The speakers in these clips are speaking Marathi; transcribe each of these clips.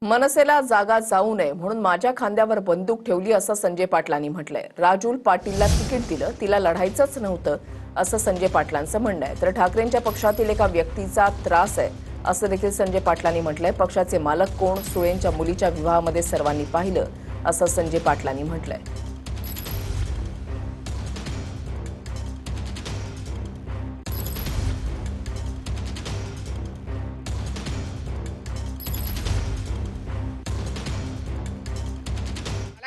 मनसेला जागा जाऊ नये म्हणून माझ्या खांद्यावर बंदूक ठेवली असं संजय पाटलांनी म्हटलंय। राजूल पाटीलला तिकीट दिलं, तिला लढायचंच नव्हतं असं संजय पाटलांचं म्हणणं आहे। तर ठाकरेंच्या पक्षातील एका व्यक्तीचा त्रास आहे असं देखील संजय पाटलांनी म्हटलंय। पक्षाचे मालक कोण, सुळेंच्या मुलीच्या विवाहामध्ये सर्वांनी पाहिलं असं संजय पाटलांनी म्हटलंय।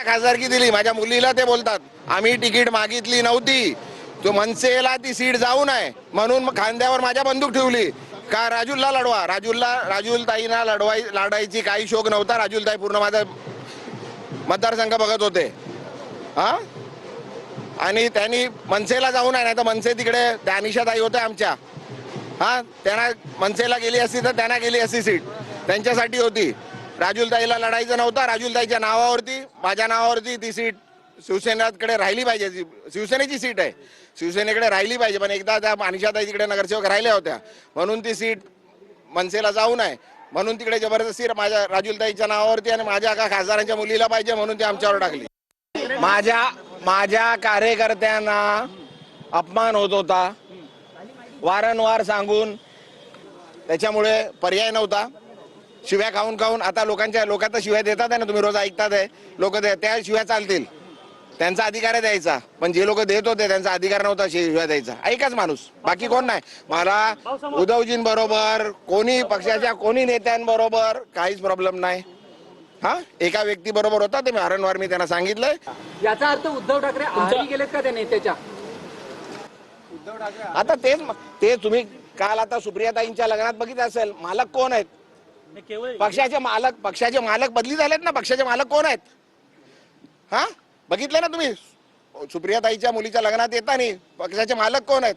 खासदारकी दिली, माझ्या मुलीला ते बोलतात आम्ही तिकीट मागितली नव्हती, तो मनसेला ती सीट जाऊ नये म्हणून खांद्यावर माझ्या बंदूक ठेवली का राजूलला लढवा। राजूल ताईंना लढायची काही शोक नव्हता। राजूल ताई पूर्ण माझा मतदारसंघ बघत होते आणि त्यांनी मनसेला जाऊ नये, नाही तर मनसे तिकडे त्या अनिशाताई होत्या आमच्या, त्यांना मनसेला गेली असती तर त्यांना गेली असती सीट, त्यांच्यासाठी होती। राजूलताईला लढायचं नव्हतं। राजूलताईच्या नावावरती, माझ्या नावावरती ती सीट शिवसेनेकडे राहिली पाहिजे। शिवसेनेची सीट आहे, शिवसेनेकडे राहिली पाहिजे, पण एकदा त्या अनिशाताई तिकडे नगरसेवक राहिल्या होत्या म्हणून ती सीट मनसेला जाऊ नये म्हणून तिकडे जबरदस्ती माझ्या राजूलताईच्या नावावरती आणि माझ्या एका खासदारांच्या मुलीला पाहिजे म्हणून ती आमच्यावर टाकली। माझ्या कार्यकर्त्यांना अपमान होत होता वारंवार सांगून, त्याच्यामुळे पर्याय नव्हता। शिव्या खाऊन आता लोकांना शिव्या देतात आहे ना, तुम्ही रोज ऐकतात आहे, लोक त्या शिव्या चालतील, त्यांचा अधिकार आहे द्यायचा, पण जे लोक देत होते त्यांचा अधिकार नव्हता शिव्या द्यायचा। ऐकाच माणूस, बाकी कोण नाही। मला उद्धवजींबरोबर कोणी पक्षाच्या कोणी नेत्यांबरोबर काहीच प्रॉब्लेम नाही। एका व्यक्ती बरोबर होता, ते वारंवार मी त्यांना सांगितलंय। याचा अर्थ उद्धव ठाकरे आहारी गेलेत का त्या नेत्याच्या? आता ते तुम्ही काल आता सुप्रियाताईंच्या लग्नात बघितलं असेल, मालक कोण आहेत? पक्षाचे मालक बदली झालेत ना। पक्षाचे मालक कोण आहेत? बघितलं ना तुम्ही, सुप्रियाताईच्या मुलीच्या लग्नात येताना पक्षाचे मालक कोण आहेत?